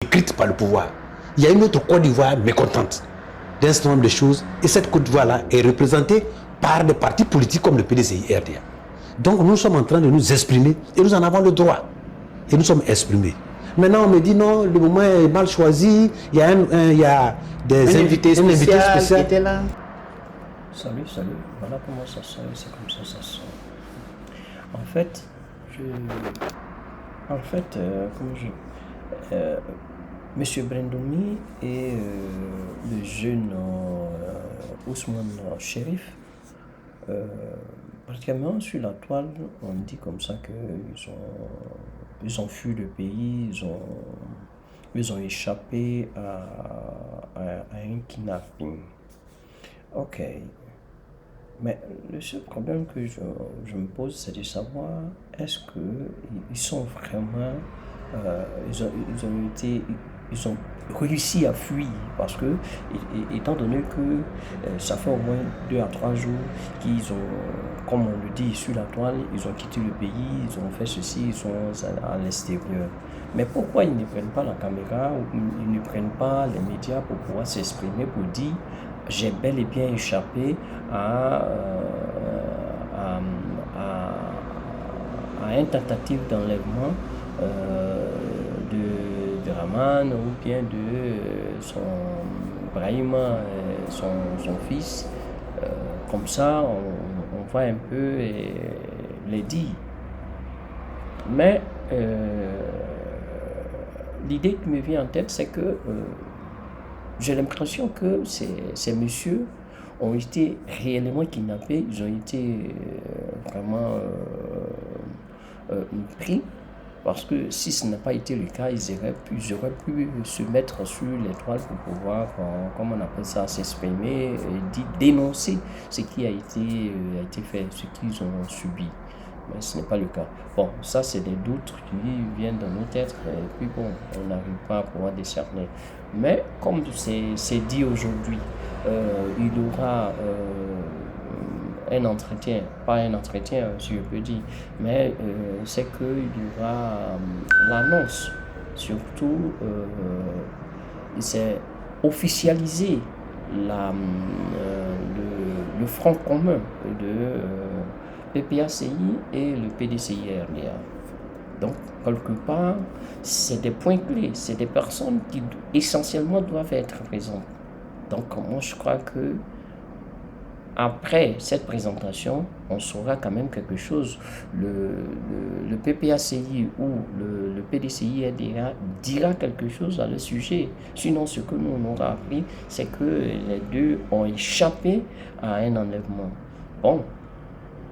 écrite par le pouvoir. Il y a une autre Côte d'Ivoire mécontente d'un certain nombre de choses, et cette Côte d'Ivoire-là est représentée par des partis politiques comme le PDCI et RDA. Donc nous sommes en train de nous exprimer, et nous en avons le droit. Et nous sommes exprimés. Maintenant, on me dit non, le moment est mal choisi, il y a des invités spéciaux qui étaient là. Salut, voilà comment ça sort, c'est comme ça sort. En fait, Monsieur Brendoumi et le jeune Ousmane Chérif, pratiquement sur la toile, on dit comme ça qu'ils ont fui le pays, ils ont échappé à un kidnapping. Ok. Mais le seul problème que je me pose, c'est de savoir, est-ce qu'ils sont vraiment... ils ont réussi à fuir, parce que, étant donné que ça fait au moins 2 à 3 jours qu'ils ont, comme on le dit sur la toile, ils ont quitté le pays, ils ont fait ceci, ils sont à l'extérieur. Mais pourquoi ils ne prennent pas la caméra, ou ils ne prennent pas les médias pour pouvoir s'exprimer, pour dire j'ai bel et bien échappé à une tentative d'enlèvement de Raman, ou bien de son Brahima, son fils. Comme ça, on va un peu les dire. Mais l'idée qui me vient en tête, c'est que j'ai l'impression que ces messieurs ont été réellement kidnappés, ils ont été vraiment pris, parce que si ce n'a pas été le cas, ils auraient pu se mettre sur les toiles pour pouvoir, comment on appelle ça, s'exprimer, dénoncer ce qui a été fait, ce qu'ils ont subi. Mais ce n'est pas le cas. Bon, ça c'est des doutes qui viennent dans nos têtes, et puis bon, on n'arrive pas à pouvoir décerner. Mais comme c'est dit aujourd'hui, il y aura un entretien, pas un entretien si je peux dire, mais c'est qu'il y aura l'annonce, surtout c'est officialiser le front commun de PPACI et le PDCI-RDA. Donc, quelque part, c'est des points clés, c'est des personnes qui essentiellement doivent être présentes. Donc, moi, je crois que après cette présentation, on saura quand même quelque chose. Le PPACI ou le PDCI-RDA dira quelque chose à le sujet. Sinon, ce que nous on aura appris, c'est que les deux ont échappé à un enlèvement. Bon.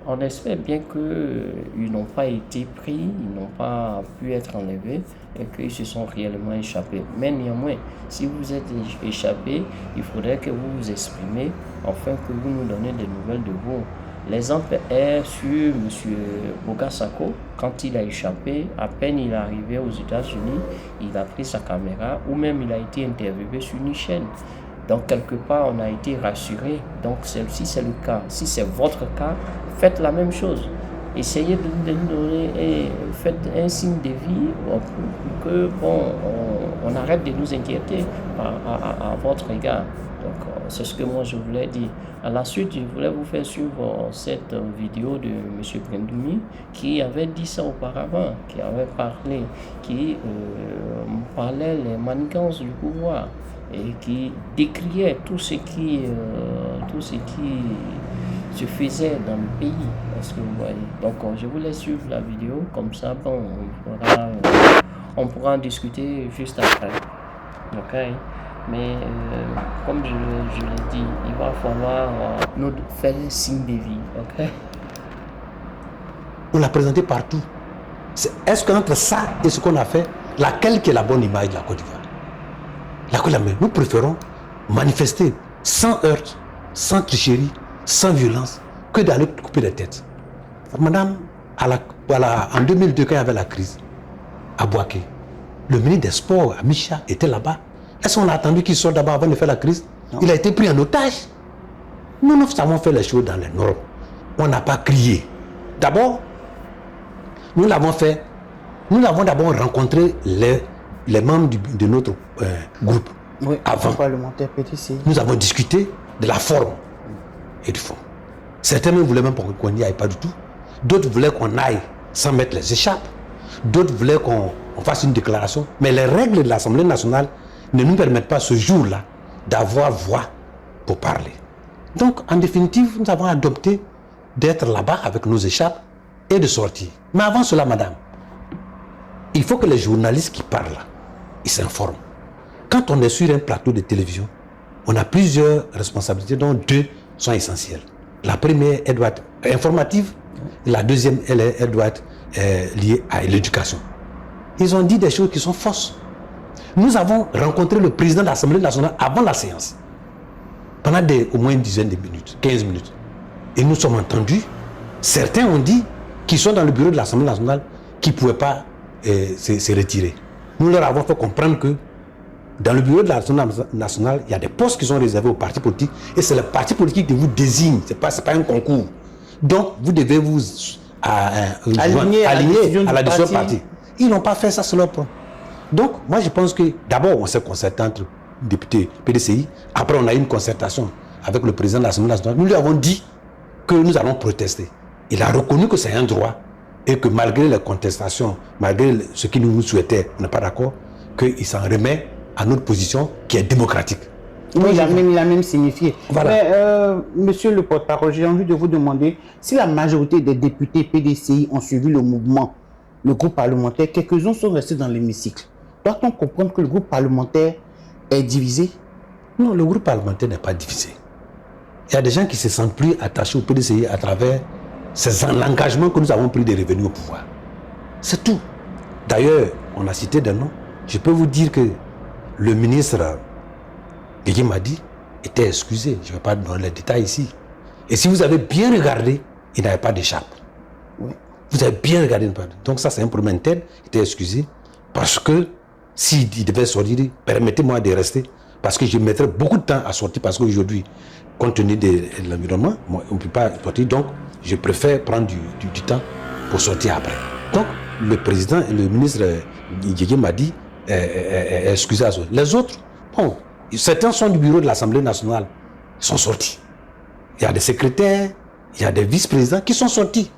On espère bien qu'ils n'ont pas été pris, ils n'ont pas pu être enlevés et qu'ils se sont réellement échappés. Mais néanmoins, si vous êtes échappés, il faudrait que vous vous exprimez afin que vous nous donnez des nouvelles de vous. L'exemple est sur M. Bogasako. Quand il a échappé, à peine il est arrivé aux États-Unis, il a pris sa caméra ou même il a été interviewé sur une chaîne. Donc, quelque part, on a été rassuré. Donc, si c'est le cas, si c'est votre cas, faites la même chose. Essayez de nous donner et faites un signe de vie pour que, bon, on arrête de nous inquiéter à votre égard. Donc, c'est ce que moi je voulais dire. À la suite, je voulais vous faire suivre cette vidéo de M. Brendoumi qui avait dit ça auparavant, qui avait parlé, qui parlait les manigances du pouvoir et qui décriait tout ce qui se faisait dans le pays. Est-ce que vous voyez? Donc, je vous laisse suivre la vidéo, comme ça, bon, on pourra en discuter juste après. Ok? Mais comme je l'ai dit, il va falloir nous faire signe de vie. Ok? On l'a présenté partout. Est-ce qu'entre ça et ce qu'on a fait, laquelle qui est la bonne image de la Côte d'Ivoire? Nous préférons manifester sans heurts, sans tricherie, sans violence, que d'aller couper les têtes. Madame, en 2002, quand il y avait la crise, à Bouaké, le ministre des Sports, Amicha, était là-bas. Est-ce qu'on a attendu qu'il sorte d'abord avant de faire la crise? Non. Il a été pris en otage. Nous avons fait les choses dans les normes. On n'a pas crié. D'abord, nous l'avons fait. Nous avons d'abord rencontré les membres de notre groupe, Oui, avant, parlementaire PDCI. nous avons discuté de la forme et du fond. Certains ne voulaient même pas qu'on n'y aille pas du tout. D'autres voulaient qu'on aille sans mettre les écharpes. D'autres voulaient qu'on fasse une déclaration. Mais les règles de l'Assemblée nationale ne nous permettent pas ce jour-là d'avoir voix pour parler. Donc, en définitive, nous avons adopté d'être là-bas avec nos écharpes et de sortir. Mais avant cela, madame, il faut que les journalistes qui parlent là, ils s'informent. Quand on est sur un plateau de télévision, on a plusieurs responsabilités, dont 2 sont essentielles. La première, elle doit être informative. La deuxième, elle doit être liée à l'éducation. Ils ont dit des choses qui sont fausses. Nous avons rencontré le président de l'Assemblée nationale avant la séance, pendant au moins une dizaine de minutes, 15 minutes. Et nous sommes entendus. Certains ont dit qu'ils sont dans le bureau de l'Assemblée nationale, qu'ils ne pouvaient pas se retirer. Nous leur avons fait comprendre que dans le bureau de l'Assemblée nationale, il y a des postes qui sont réservés aux partis politiques et c'est le parti politique qui vous désigne, ce n'est pas un concours. Donc, vous devez vous aligner à la décision du parti. Ils n'ont pas fait ça sur leur plan. Donc, moi, je pense que d'abord, on s'est concerté entre députés PDCI. Après, on a eu une concertation avec le président de l'Assemblée nationale. Nous lui avons dit que nous allons protester. Il a reconnu que c'est un droit et que malgré les contestations, malgré ce qu'il nous souhaitait, on n'est pas d'accord, qu'il s'en remet à notre position qui est démocratique. Oui, il a même signifié. Voilà. Mais, monsieur le porte-parole, j'ai envie de vous demander si la majorité des députés PDCI ont suivi le mouvement, le groupe parlementaire, quelques-uns sont restés dans l'hémicycle. Doit-on comprendre que le groupe parlementaire est divisé? Non, le groupe parlementaire n'est pas divisé. Il y a des gens qui se sentent plus attachés au PDCI à travers l'engagement que nous avons pris de revenir au pouvoir. C'est tout. D'ailleurs, on a cité des noms. Je peux vous dire que le ministre Guégué Madi était excusé. Je ne vais pas donner les détails ici. Et si vous avez bien regardé, il n'avait pas d'écharpe. Oui. Vous avez bien regardé. Donc ça, c'est un problème tel. Il était excusé parce que s'il devait sortir, permettez-moi de rester. Parce que je mettrais beaucoup de temps à sortir parce qu'aujourd'hui, compte tenu de l'environnement, on ne peut pas sortir. Donc, je préfère prendre du temps pour sortir après. Donc, le président et le ministre Guégué Madi est excusé à sortir. Les autres, bon, certains sont du bureau de l'Assemblée nationale, ils sont sortis. Il y a des secrétaires, il y a des vice-présidents qui sont sortis.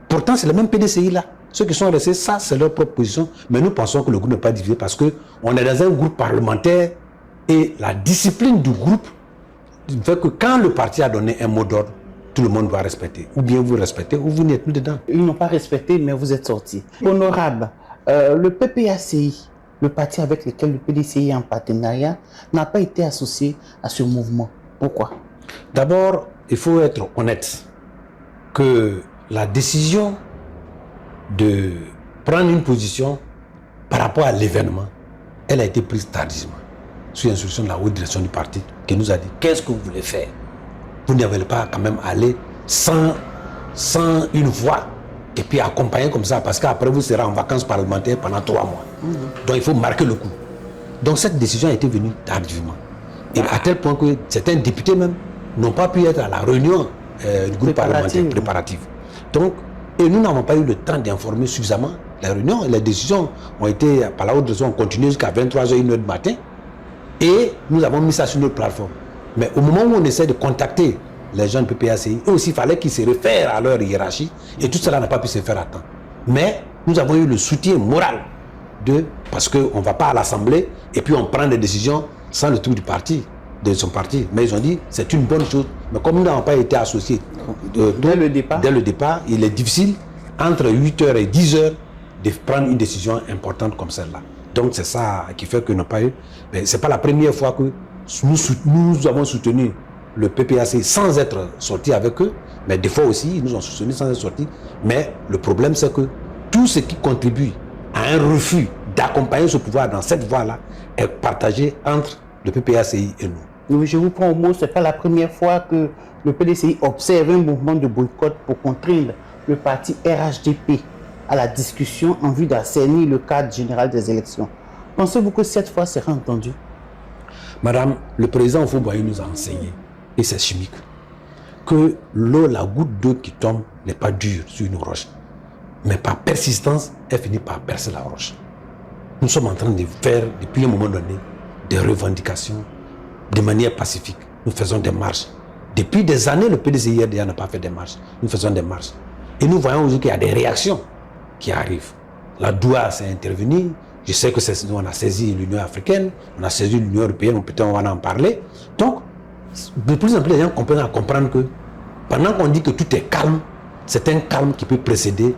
Pourtant, c'est le même PDCI là. Ceux qui sont restés, ça, c'est leur propre position. Mais nous pensons que le groupe n'est pas divisé parce qu'on est dans un groupe parlementaire et la discipline du groupe fait que quand le parti a donné un mot d'ordre, tout le monde doit respecter. Ou bien vous respectez, ou vous n'êtes plus dedans. Ils n'ont pas respecté, mais vous êtes sortis. Honorable, le PPACI, le parti avec lequel le PDCI est en partenariat, n'a pas été associé à ce mouvement. Pourquoi? D'abord, il faut être honnête que la décision de prendre une position par rapport à l'événement, elle a été prise tardivement, sous instruction de la haute direction du parti, qui nous a dit, qu'est-ce que vous voulez faire? Vous n'avez pas quand même aller sans une voix et puis accompagner comme ça, parce qu'après vous serez en vacances parlementaires pendant 3 mois. Donc il faut marquer le coup. Donc cette décision a été venue tardivement. Et à tel point que certains députés même n'ont pas pu être à la réunion du groupe parlementaire préparatif. Donc, et nous n'avons pas eu le temps d'informer suffisamment les réunions. Les décisions ont été, par la haute direction, ont continué jusqu'à 23h, 1h du matin. Et nous avons mis ça sur notre plateforme. Mais au moment où on essaie de contacter les gens du PPACI, eux aussi, il fallait qu'ils se réfèrent à leur hiérarchie. Et tout cela n'a pas pu se faire à temps. Mais nous avons eu le soutien moral parce qu'on ne va pas à l'Assemblée et puis on prend des décisions sans le truc du parti, de son parti. Mais ils ont dit, c'est une bonne chose. Mais comme nous n'avons pas été associés dès le départ, il est difficile, entre 8h et 10h, de prendre une décision importante comme celle-là. Donc c'est ça qui fait que nous n'avons pas eu. Mais ce n'est pas la première fois que nous avons soutenu le PPAC sans être sortis avec eux. Mais des fois aussi, ils nous ont soutenus sans être sortis. Mais le problème, c'est que tout ce qui contribue à un refus d'accompagner ce pouvoir dans cette voie-là est partagé entre le PPACI et nous. Oui, je vous prends au mot, ce n'est pas la première fois que le PDCI observe un mouvement de boycott pour contraindre le parti RHDP à la discussion en vue d'assainir le cadre général des élections. Pensez-vous que cette fois sera entendu? Madame, le président Houphouët-Boigny nous a enseigné, et c'est chimique, que l'eau, la goutte d'eau qui tombe n'est pas dure sur une roche. Mais par persistance, elle finit par percer la roche. nous sommes en train de faire, depuis un moment donné, des revendications de manière pacifique. Nous faisons des marches. Depuis des années, le PDCI-RDA n'a pas fait des marches. Nous faisons des marches. Et nous voyons aujourd'hui qu'il y a des réactions qui arrivent. La Doha s'est intervenue. Je sais que on a saisi l'Union africaine, on a saisi l'Union européenne, peut-être on va en parler. Donc, de plus en plus, les gens comprennent que pendant qu'on dit que tout est calme, c'est un calme qui peut précéder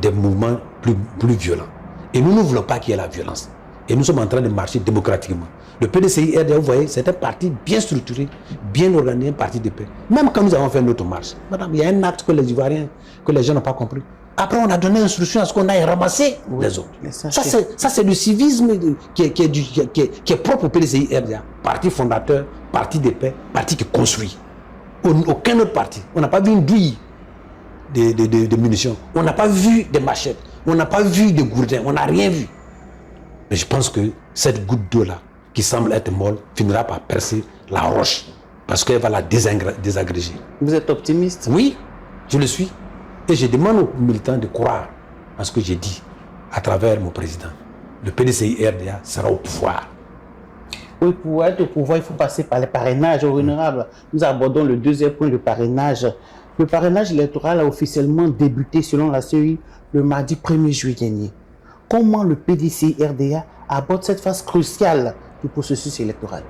des mouvements plus violents. Et nous ne voulons pas qu'il y ait la violence. Et nous sommes en train de marcher démocratiquement. Le PDCI-RDA, vous voyez, c'est un parti bien structuré, bien organisé, un parti de paix. Même quand nous avons fait notre marche, madame, il y a un acte que les Ivoiriens, que les gens n'ont pas compris. Après, on a donné instruction à ce qu'on aille ramasser les autres. Ça, c'est le civisme qui est propre au PDCI-RDA. Parti fondateur, parti de paix, parti qui construit. Aucun autre parti. On n'a pas vu une douille de munitions. On n'a pas vu des machettes. On n'a pas vu de gourdins. On n'a rien vu. Mais je pense que cette goutte d'eau-là, qui semble être molle, finira par percer la roche. Parce qu'elle va la désagréger. Vous êtes optimiste? Oui, je le suis. Et je demande aux militants de croire à ce que j'ai dit à travers mon président. Le PDCI-RDA sera au pouvoir. Oui, pour être au pouvoir, il faut passer par les parrainages honorables. Nous abordons le deuxième point, le parrainage. Le parrainage électoral a officiellement débuté selon la CEI le mardi 1er juillet dernier. Comment le PDCI-RDA aborde cette phase cruciale du processus électoral?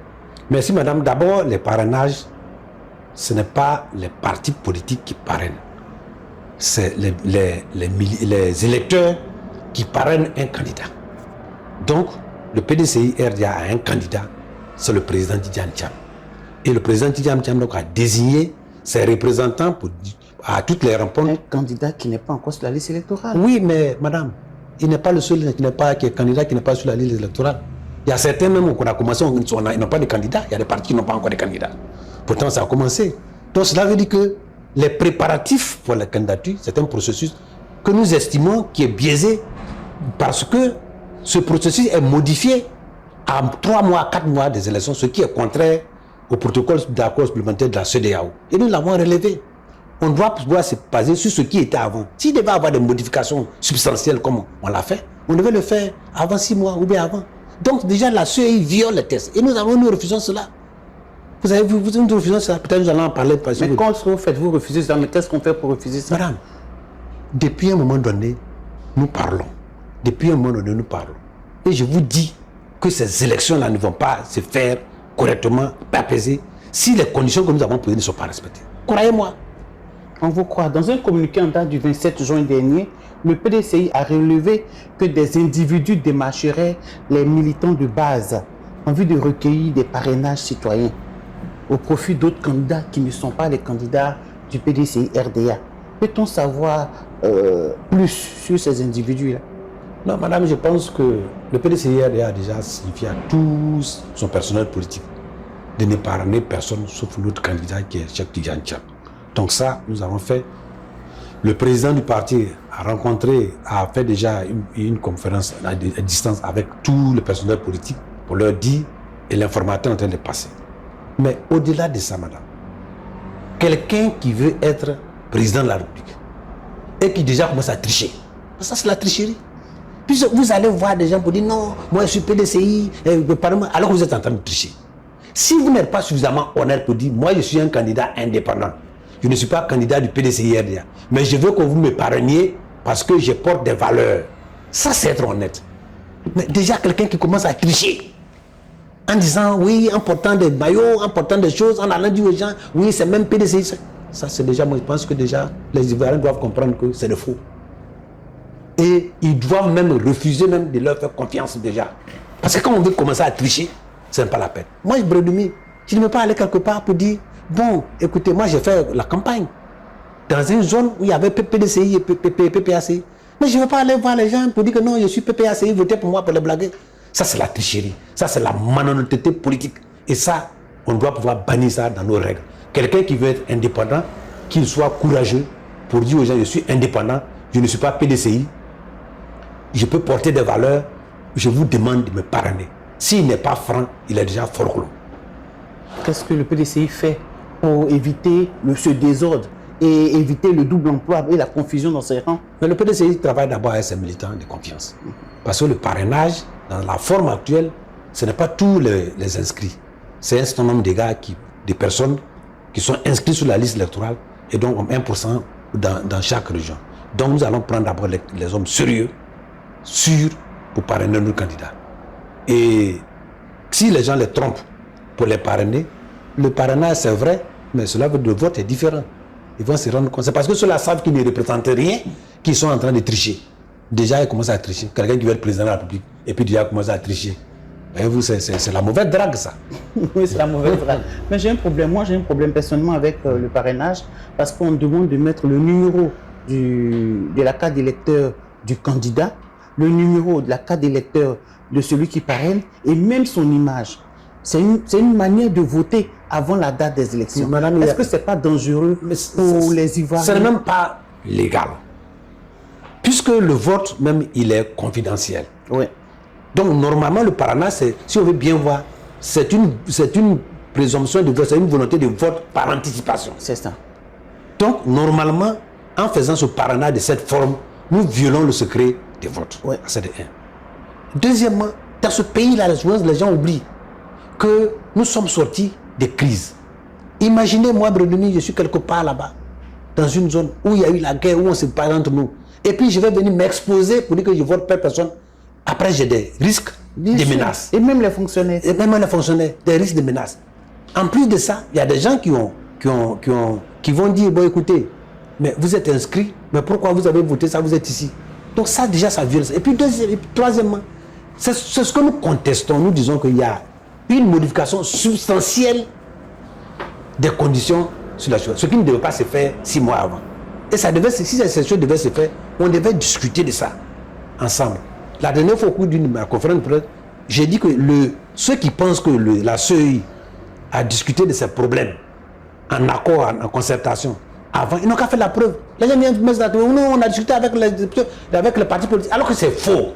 Merci madame. D'abord, les parrainages, ce n'est pas les partis politiques qui parrainent. C'est les électeurs qui parrainent un candidat. Donc, le PDCI-RDA a un candidat, c'est le président Tidjane Thiam. Et le président Tidjane Thiam a désigné ses représentants à toutes les rencontres. Un candidat qui n'est pas encore sur la liste électorale. Oui, mais madame, il n'est pas le seul qui est candidat qui n'est pas sur la liste électorale. Il y a certains même qu'on a commencé, ils n'ont pas de candidats. Il y a des partis qui n'ont pas encore de candidats. Pourtant, ça a commencé. Donc, cela veut dire que les préparatifs pour la candidature, c'est un processus que nous estimons qui est biaisé parce que ce processus est modifié à 3 mois, 4 mois des élections, ce qui est contraire au protocole d'accord supplémentaire de la CEDEAO. Et nous l'avons relevé. On doit pouvoir se baser sur ce qui était avant. S'il devait y avoir des modifications substantielles comme on l'a fait, on devait le faire avant 6 mois ou bien avant. Donc déjà la CEI viole les tests. Et nous refusons cela. Vous avez vu, nous refusons cela. Peut-être nous allons en parler. Mais quand vous faites, vous refusez ça. Mais qu'est-ce qu'on fait pour refuser ça? Madame, depuis un moment donné, nous parlons. Depuis un moment donné, nous parlons. Et je vous dis que ces élections-là ne vont pas se faire correctement, apaiser, si les conditions que nous avons posées ne sont pas respectées. Croyez-moi. On vous croit. Dans un communiqué en date du 27 juin dernier, le PDCI a relevé que des individus démarcheraient les militants de base en vue de recueillir des parrainages citoyens au profit d'autres candidats qui ne sont pas les candidats du PDCI-RDA. Peut-on savoir plus sur ces individus-là? Non, madame, je pense que le PDCI-RDA a déjà signifié à tout son personnel politique de ne parrainer personne sauf notre candidat qui est Cheikh Tidjane Thiam. Donc ça, nous avons fait. Le président du parti a fait déjà une conférence à distance avec tout le personnel politique pour leur dire, et l'informateur est en train de passer. Mais au-delà de ça, madame, quelqu'un qui veut être président de la République et qui déjà commence à tricher, ça c'est la tricherie. Puis vous allez voir des gens pour dire non, moi je suis PDCI, alors que vous êtes en train de tricher. Si vous n'êtes pas suffisamment honnête pour dire moi je suis un candidat indépendant, je ne suis pas candidat du PDCI-RDA, mais je veux que vous me parrainiez parce que je porte des valeurs. Ça c'est être honnête. Mais déjà quelqu'un qui commence à tricher en disant oui, en portant des maillots, en portant des choses, en allant dire aux gens oui c'est même PDCI. Ça c'est déjà, moi je pense que déjà les Ivoiriens doivent comprendre que c'est le faux. Et ils doivent même refuser même de leur faire confiance déjà. Parce que quand on veut commencer à tricher, ce n'est pas la peine. Moi, je bredouille. Je ne veux pas aller quelque part pour dire, bon, écoutez, moi j'ai fait la campagne dans une zone où il y avait PDCI et PPACI. Mais je ne veux pas aller voir les gens pour dire que non, je suis PPACI, votez pour moi pour les blaguer. Ça, c'est la tricherie. Ça, c'est la malhonnêteté politique. Et ça, on doit pouvoir bannir ça dans nos règles. Quelqu'un qui veut être indépendant, qu'il soit courageux pour dire aux gens, je suis indépendant, je ne suis pas PDCI, je peux porter des valeurs, je vous demande de me parrainer. S'il n'est pas franc, il est déjà forclos. Qu'est-ce que le PDCI fait pour éviter ce désordre et éviter le double emploi et la confusion dans ses rangs. Mais le PDCI travaille d'abord avec ses militants de confiance. Parce que le parrainage, dans la forme actuelle, ce n'est pas tous les inscrits. C'est un certain nombre de personnes qui sont inscrites sur la liste électorale et donc 1% dans chaque région. Donc nous allons prendre d'abord les hommes sérieux, sûrs, pour parrainer nos candidats. Et si les gens les trompent pour les parrainer, le parrainage c'est vrai, mais cela veut dire que le vote est différent. Ils vont se rendre compte. C'est parce que ceux-là savent qu'ils ne représentent rien qu'ils sont en train de tricher. Déjà, ils commencent à tricher. Quelqu'un qui veut être président de la République, et puis déjà, il commence à tricher. Voyez-vous, c'est la mauvaise drague, ça. Oui, c'est la mauvaise drague. Mais j'ai un problème. Moi, j'ai un problème personnellement avec le parrainage, parce qu'on demande de mettre le numéro de la carte d'électeur du candidat, le numéro de la carte d'électeur de celui qui parraine, et même son image. C'est une manière de voter avant la date des élections. Est-ce que ce n'est pas dangereux pour les Ivoiriens? Ce n'est même pas légal. Puisque le vote, même, il est confidentiel. Oui. Donc, normalement, le parrainage, si on veut bien voir, c'est une présomption de vote, c'est une volonté de vote par anticipation. C'est ça. Donc, normalement, en faisant ce parrainage de cette forme, nous violons le secret des votes. Oui. C'est de un. Deuxièmement, dans ce pays-là, les gens oublient que nous sommes sortis des crises. Imaginez, moi, Bredoni, je suis quelque part là-bas, dans une zone où il y a eu la guerre, où on se parle entre nous. Et puis, je vais venir m'exposer pour dire que je vote per personne. Après, j'ai des risques, des menaces. Et même les fonctionnaires. Et même les fonctionnaires, des risques de menaces. En plus de ça, il y a des gens qui vont dire, bon, écoutez, mais vous êtes inscrit, mais pourquoi vous avez voté ça, vous êtes ici. Donc ça, déjà, ça viole. Et puis, troisièmement, c'est ce que nous contestons. Nous disons qu'il y a une modification substantielle des conditions sur la chose, ce qui ne devait pas se faire 6 mois avant. Et ça devait, si cette chose devait se faire, on devait discuter de ça ensemble. La dernière fois au cours d'une conférence de presse, j'ai dit que ceux qui pensent que la CEI a discuté de ces problèmes en accord, en concertation, avant, ils n'ont qu'à faire la preuve. Les gens viennent mettre la preuve. Non, on a discuté avec les partis politiques, alors que c'est faux.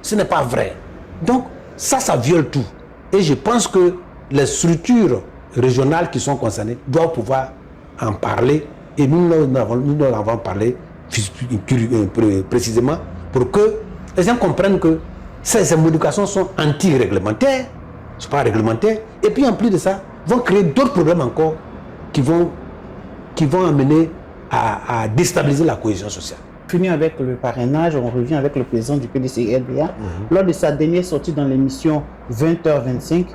Ce n'est pas vrai. Donc, ça viole tout. Et je pense que les structures régionales qui sont concernées doivent pouvoir en parler. Et nous l'avons parlé précisément pour que les gens comprennent que ces modifications sont anti-réglementaires, ne sont pas réglementaires. Et puis en plus de ça, vont créer d'autres problèmes encore qui vont amener à déstabiliser la cohésion sociale. Fini avec le parrainage, on revient avec le président du PDCI-LBA. Lors de sa dernière sortie dans l'émission 20h25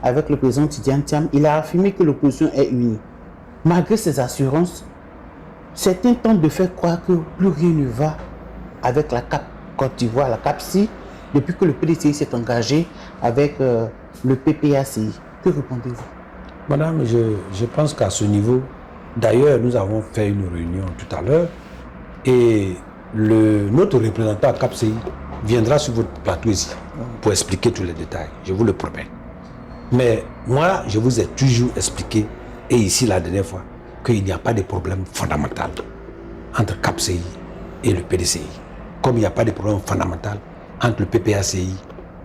avec le président Tidiane Thiam, il a affirmé que l'opposition est unie. Malgré ces assurances, certains tentent de faire croire que plus rien ne va avec la CAP Côte d'Ivoire, la CAPSI, depuis que le PDCI s'est engagé avec le PPACI. Que répondez-vous? Madame, je pense qu'à ce niveau, d'ailleurs, nous avons fait une réunion tout à l'heure et notre représentant à CAPSI viendra sur votre plateau ici pour expliquer tous les détails, je vous le promets. Mais moi, je vous ai toujours expliqué, et ici la dernière fois, qu'il n'y a pas de problème fondamental entre CAPSI et le PDCI. Comme il n'y a pas de problème fondamental entre le PPACI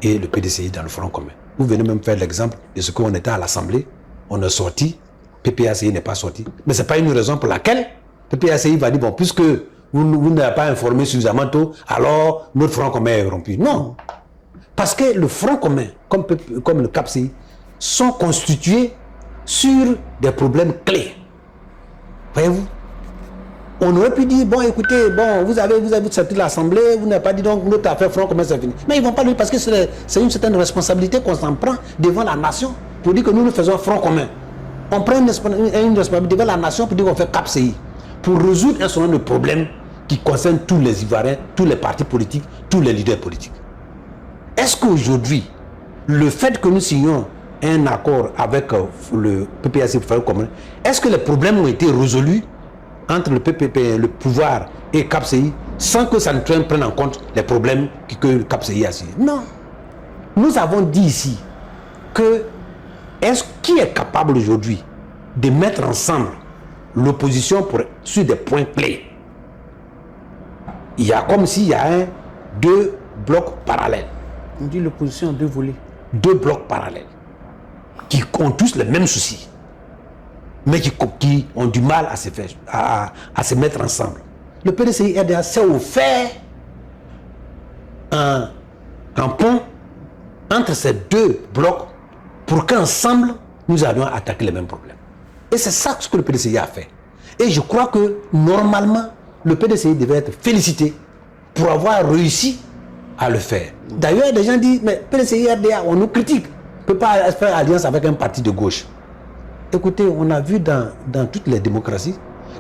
et le PDCI dans le Front commun. Vous venez même faire l'exemple de ce qu'on était à l'Assemblée, on est sorti, PPACI n'est pas sorti. Mais ce n'est pas une raison pour laquelle PPACI va dire, bon, puisque vous n'avez pas informé suffisamment tôt, alors notre Front commun est rompu. Non. Parce que le Front commun, comme le CAPSI, sont constitués sur des problèmes clés. Voyez-vous? On aurait pu dire, bon, écoutez, bon, vous avez sorti de l'Assemblée, vous n'avez pas dit donc notre affaire Front commun c'est fini. Mais ils ne vont pas le dire parce que c'est une certaine responsabilité qu'on s'en prend devant la nation pour dire que nous faisons Front commun. On prend une responsabilité devant la nation pour dire qu'on fait CAPCI, pour résoudre un certain nombre de problèmes qui concernent tous les Ivoiriens, tous les partis politiques, tous les leaders politiques. Est-ce qu'aujourd'hui, le fait que nous signions un accord avec le PPAC Front commun, est-ce que les problèmes ont été résolus entre le PPP, le pouvoir et CAPCI, sans que ça ne prenne en compte les problèmes que le CAPCI a signé? Non. Nous avons dit ici que qui est capable aujourd'hui de mettre ensemble l'opposition sur des points clés? Il y a comme s'il y a deux blocs parallèles. On dit l'opposition en deux volets. Deux blocs parallèles qui ont tous les mêmes soucis. mais qui ont du mal à se faire, à se mettre ensemble. Le PDCI-RDA s'est offert un pont entre ces deux blocs pour qu'ensemble, nous allions attaquer les mêmes problèmes. Et c'est ça ce que le PDCI a fait. Et je crois que, normalement, le PDCI devait être félicité pour avoir réussi à le faire. D'ailleurs, des gens disent, mais PDCI-RDA, on nous critique. On ne peut pas faire alliance avec un parti de gauche. Écoutez, on a vu dans toutes les démocraties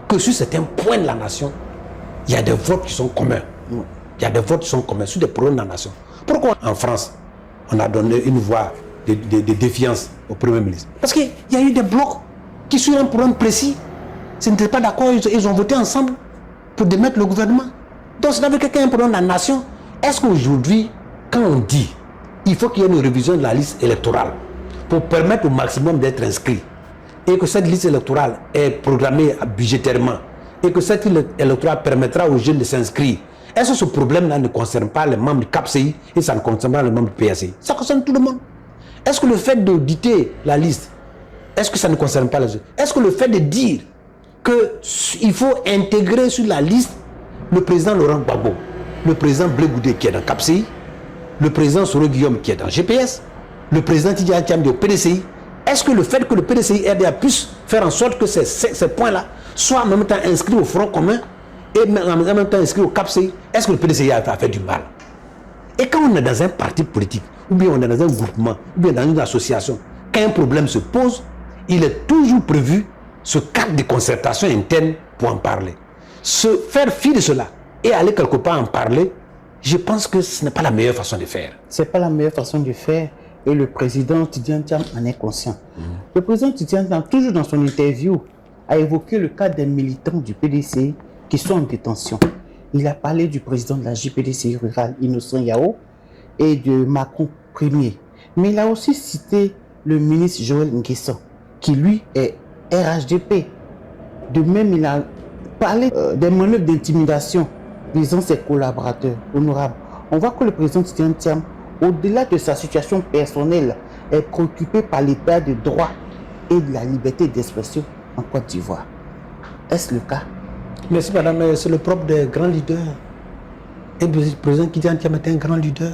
que sur certains points de la nation, il y a des votes qui sont communs. Il y a des votes qui sont communs sur des problèmes de la nation. Pourquoi en France, on a donné une voix de défiance au Premier ministre? Parce qu'il y a eu des blocs qui, sur un problème précis, ils n'étaient pas d'accord, ils ont voté ensemble pour démettre le gouvernement. Donc, c'est avec quelqu'un un problème de la nation. Est-ce qu'aujourd'hui, quand on dit il faut qu'il y ait une révision de la liste électorale pour permettre au maximum d'être inscrit, et que cette liste électorale est programmée budgétairement, et que cette liste électorale permettra aux jeunes de s'inscrire, est-ce que ce problème-là ne concerne pas les membres du CAPCI et ça ne concerne pas les membres du PSI? Ça concerne tout le monde. Est-ce que le fait d'auditer la liste, est-ce que ça ne concerne pas les autres? Est-ce que le fait de dire qu'il faut intégrer sur la liste le président Laurent Gbagbo, le président Blé Goudé qui est dans CAPCI, le président Soro Guillaume qui est dans GPS, le président Tidjara Thiamdi au PDCI, est-ce que le fait que le PDCI-RDA puisse faire en sorte que ces points-là soient en même temps inscrits au Front commun et en même temps inscrits au CAPCI, est-ce que le PDCI a fait du mal? Et quand on est dans un parti politique, ou bien on est dans un groupement, ou bien dans une association, quand un problème se pose, il est toujours prévu ce cadre de concertation interne pour en parler. Se faire fi de cela et aller quelque part en parler, je pense que ce n'est pas la meilleure façon de faire. Ce n'est pas la meilleure façon de faire et le président Tidjara Thiam en est conscient. Le président Tidjara Thiam, toujours dans son interview, a évoqué le cas des militants du PDCI qui sont en détention. Il a parlé du président de la JPDCI rurale, Innocent Yao, et de Macron Premier. Mais il a aussi cité le ministre Joël Nguessan, qui lui est RHDP. De même, il a parlé des manœuvres d'intimidation visant ses collaborateurs honorables. On voit que le président Tidjara Thiam, au-delà de sa situation personnelle, est préoccupé par l'état de droit et de la liberté d'expression en Côte d'Ivoire. Est-ce le cas? Merci madame, c'est le propre des grands leaders. Et le président Tidjara Thiam est un grand leader.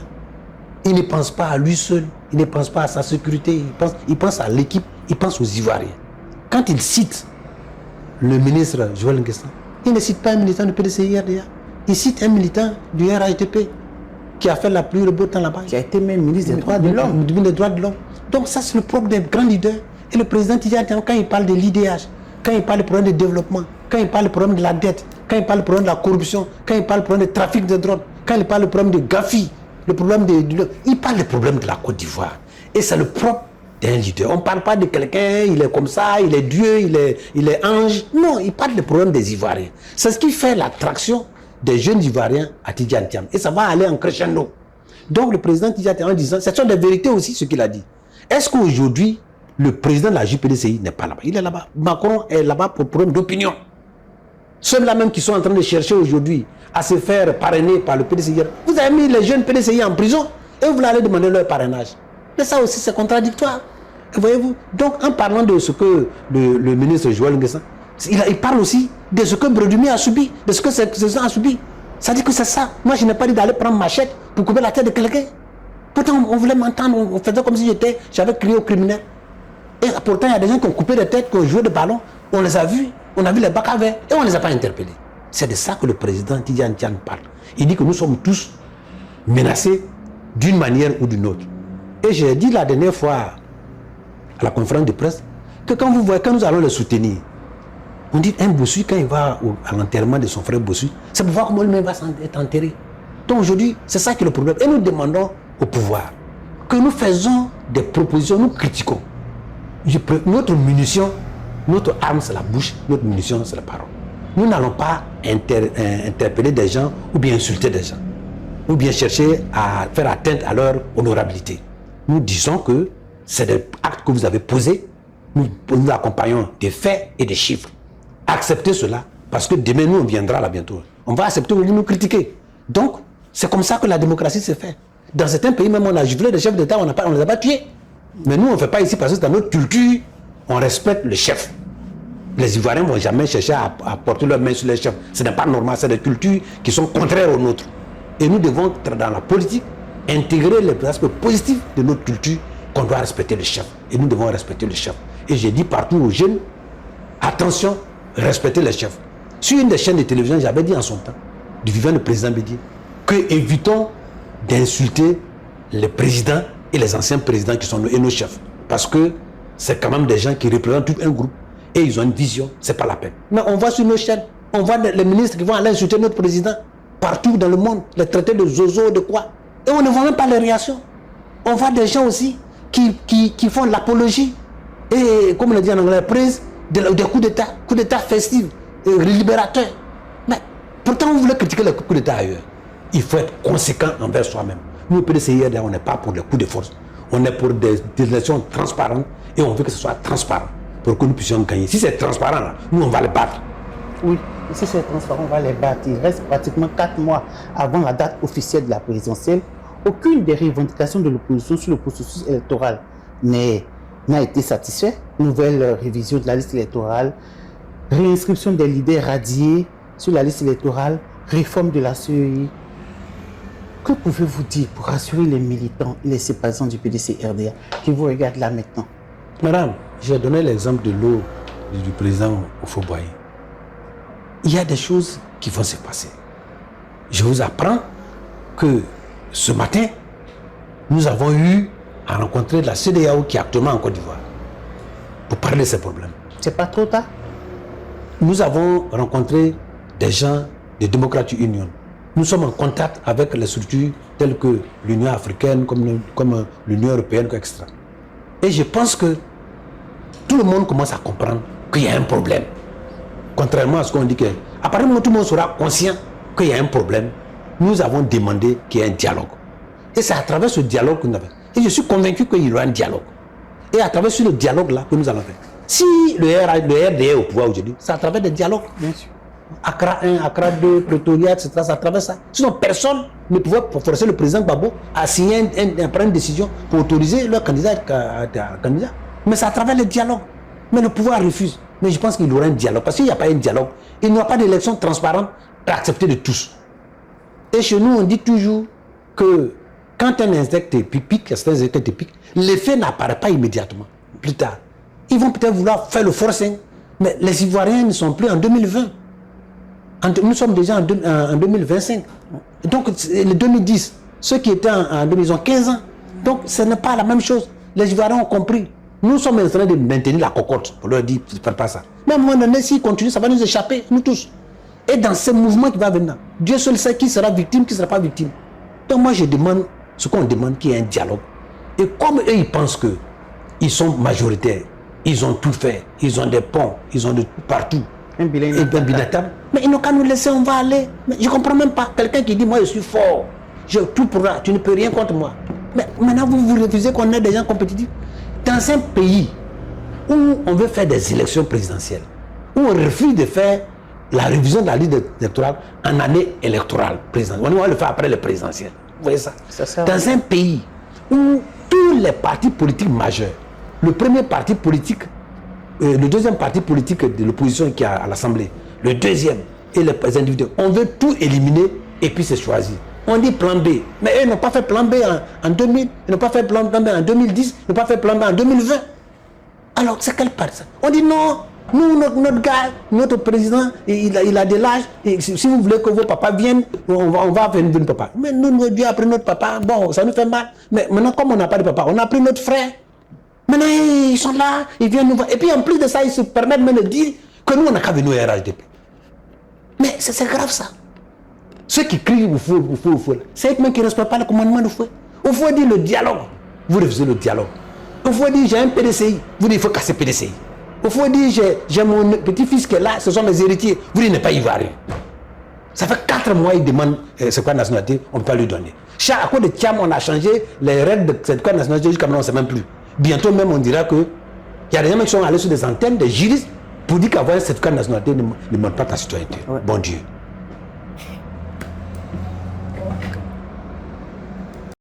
Il ne pense pas à lui seul, il ne pense pas à sa sécurité, il pense à l'équipe, il pense aux Ivoiriens. Quand il cite le ministre Joël Nguessan, il ne cite pas un militant du PDCI-RDA, il cite un militant du RHDP qui a fait la pluie, le beau temps là-bas. Qui a été même ministre des droits de l'homme. Des droits de l'homme. Donc ça c'est le propre des grands leaders. Et le président Tidjara Thiam, quand il parle de l'IDH, quand il parle du problème de développement, quand il parle du problème de la dette, quand il parle du problème de la corruption, quand il parle du problème du trafic de drogue, quand il parle du problème de Gafi, le problème il parle des problèmes de la Côte d'Ivoire. Et c'est le propre d'un leader. On ne parle pas de quelqu'un, il est comme ça, il est Dieu, il est ange. Non, il parle des problèmes des Ivoiriens. C'est ce qui fait l'attraction des jeunes Ivoiriens à Tidjara Thiam. Et ça va aller en crescendo. Donc le président Tidjara Thiam, en disant, ce sont des vérités aussi ce qu'il a dit. Est-ce qu'aujourd'hui, le président de la JPDCI n'est pas là-bas? Il est là-bas. Macron est là-bas pour problème d'opinion. Ceux-là même qui sont en train de chercher aujourd'hui à se faire parrainer par le PDCI. Vous avez mis les jeunes PDCI en prison et vous voulez aller demander leur parrainage. Mais ça aussi, c'est contradictoire. Voyez-vous? Donc, en parlant de ce que le ministre Joël Nguessan, il parle aussi de ce que Brodumi a subi, de ce que ces gens ont subi. Ça dit que c'est ça. Moi, je n'ai pas dit d'aller prendre machette pour couper la tête de quelqu'un. Pourtant, on voulait m'entendre, on faisait comme si j'avais crié aux criminels. Et pourtant, il y a des gens qui ont coupé des têtes, qui ont joué de ballon. On les a vus, on a vu les bacs à verre et on ne les a pas interpellés. C'est de ça que le président Tidjara Thiam parle. Il dit que nous sommes tous menacés d'une manière ou d'une autre. Et j'ai dit la dernière fois à la conférence de presse que quand vous voyez, quand nous allons le soutenir, on dit un bossu, quand il va à l'enterrement de son frère bossu, c'est pour voir comment lui-même va être enterré. Donc aujourd'hui, c'est ça qui est le problème. Et nous demandons au pouvoir que nous faisons des propositions, nous critiquons. Notre munition, notre arme c'est la bouche, notre munition c'est la parole. Nous n'allons pas interpeller des gens ou bien insulter des gens, ou bien chercher à faire atteinte à leur honorabilité. Nous disons que c'est des actes que vous avez posés, nous accompagnons des faits et des chiffres. Acceptez cela, parce que demain nous on viendra là bientôt. On va accepter ou nous critiquer. Donc, c'est comme ça que la démocratie se fait. Dans certains pays, même on a juvelé des chefs d'État, on ne les a pas tués. Mais nous, on ne fait pas ici parce que dans notre culture, on respecte le chef. Les Ivoiriens ne vont jamais chercher à porter leurs mains sur les chefs. Ce n'est pas normal, c'est des cultures qui sont contraires aux nôtres. Et nous devons, dans la politique, intégrer les aspects positifs de notre culture, qu'on doit respecter le chef. Et nous devons respecter le chef. Et j'ai dit partout aux jeunes, attention, respectez les chefs. Sur une des chaînes de télévision, j'avais dit en son temps, du vivant le président Bédié, que évitons d'insulter les présidents et les anciens présidents qui sont nos chefs. Parce que c'est quand même des gens qui représentent tout un groupe et ils ont une vision, c'est pas la peine. Mais on voit sur nos chaînes, on voit les ministres qui vont aller insulter notre président partout dans le monde, les traités de zozo, de quoi. Et on ne voit même pas les réactions. On voit des gens aussi qui font l'apologie et, comme on le dit en anglais, prise des coups d'État festifs, libérateurs. Mais pourtant, vous voulez critiquer les coups d'État ailleurs. Il faut être conséquent envers soi-même. Nous, au PDCIR, on n'est pas pour les coups de force. On est pour des élections transparentes et on veut que ce soit transparent pour que nous puissions gagner. Si c'est transparent, là, nous, on va les battre. Oui, si c'est transparent, on va les battre. Il reste pratiquement 4 mois avant la date officielle de la présidentielle. Aucune des revendications de l'opposition sur le processus électoral n'a été satisfaite. Nouvelle révision de la liste électorale, réinscription des leaders radiés sur la liste électorale, réforme de la CEI. Que pouvez-vous dire pour rassurer les militants et les sympathisants du PDC-RDA qui vous regardent là maintenant? Madame, j'ai donné l'exemple de l'eau du président Houphouët-Boigny. Il y a des choses qui vont se passer. Je vous apprends que ce matin, nous avons eu à rencontrer la CEDEAO qui est actuellement en Côte d'Ivoire pour parler de ces problèmes. C'est pas trop tard? Nous avons rencontré des gens de Democratic Union. Nous sommes en contact avec les structures telles que l'Union africaine, comme l'Union européenne, etc. Et je pense que tout le monde commence à comprendre qu'il y a un problème. Contrairement à ce qu'on dit, à partir du moment où tout le monde sera conscient qu'il y a un problème, nous avons demandé qu'il y ait un dialogue. Et c'est à travers ce dialogue que nous avons fait. Et je suis convaincu qu'il y aura un dialogue. Et à travers ce dialogue-là que nous allons faire. Si le RDA est au pouvoir aujourd'hui, c'est à travers des dialogues, bien sûr. Accra 1, Accra 2, Pretoria, etc. C'est à travers ça. Sinon, personne ne pouvait forcer le président Gbagbo à signer, à prendre une décision pour autoriser leur candidat à candidat. Mais c'est à travers le dialogue. Mais le pouvoir refuse. Mais je pense qu'il y aura un dialogue. Parce qu'il n'y a pas un dialogue, il n'y aura pas d'élection transparente acceptée de tous. Et chez nous, on dit toujours que quand un insecte pique, l'effet n'apparaît pas immédiatement. Plus tard. Ils vont peut-être vouloir faire le forcing. Mais les Ivoiriens ne sont plus en 2020. Nous sommes déjà en 2025. Donc, le 2010, ceux qui étaient en 2000, ils ont 15 ans. Donc, ce n'est pas la même chose. Les Ivoiriens ont compris. Nous sommes en train de maintenir la cocotte pour leur dire, ne faites pas ça. Mais à un moment donné, s'ils continuent, ça va nous échapper, nous tous. Et dans ce mouvement qui va venir, Dieu seul sait qui sera victime, qui ne sera pas victime. Donc, moi, je demande ce qu'on demande, qu'il y ait un dialogue. Et comme eux, ils pensent qu'ils sont majoritaires, ils ont tout fait, ils ont des ponts, ils ont de partout. Un bilan inatteindable. Mais ils n'ont qu'à nous laisser, on va aller. Mais je ne comprends même pas. Quelqu'un qui dit, moi je suis fort, j'ai tout pour là, tu ne peux rien contre moi. Mais maintenant vous refusez qu'on ait des gens compétitifs. Dans un pays où on veut faire des élections présidentielles, où on refuse de faire la révision de la liste électorale en année électorale présidentielle, on va le faire après les présidentielles. Vous voyez ça? Dans un pays où tous les partis politiques majeurs, le premier parti politique, le deuxième parti politique de l'opposition qui est à l'Assemblée, le deuxième et les individus, on veut tout éliminer et puis se choisir. On dit plan B, mais eux n'ont pas fait plan B en 2000, ils n'ont pas fait plan B en 2010, ils n'ont pas fait plan B en 2020. Alors c'est quelle part ça? On dit non, nous, notre gars, notre président, il a de l'âge, et si vous voulez que vos papas viennent, on va venir notre papa. Mais nous, Dieu a pris notre papa, bon, ça nous fait mal. Mais maintenant, comme on n'a pas de papa, on a pris notre frère. Maintenant, ils sont là, ils viennent nous voir. Et puis en plus de ça, ils se permettent même de dire que nous, on n'a qu'à venir au RHDP. Mais c'est grave ça. Ceux qui crient au feu, c'est eux qui ne respectent pas le commandement du feu. Il faut dire le dialogue. Vous refusez le dialogue. Il faut dire j'ai un PDCI. Vous dites il faut casser PDCI. Il faut dire j'ai mon petit-fils qui est là, ce sont mes héritiers. Vous dites il n'est pas ivoirien. Ça fait 4 mois, il demande c'est quoi la nationalité, on ne peut pas lui donner. À cause de Tcham, on a changé les règles de cette nationalité jusqu'à maintenant, on ne sait même plus. Bientôt même, on dira que il y a des gens qui sont allés sur des antennes, des juristes, pour dire qu'avoir un certificat de nationalité ne demande pas ta citoyenneté. Ouais. Bon Dieu.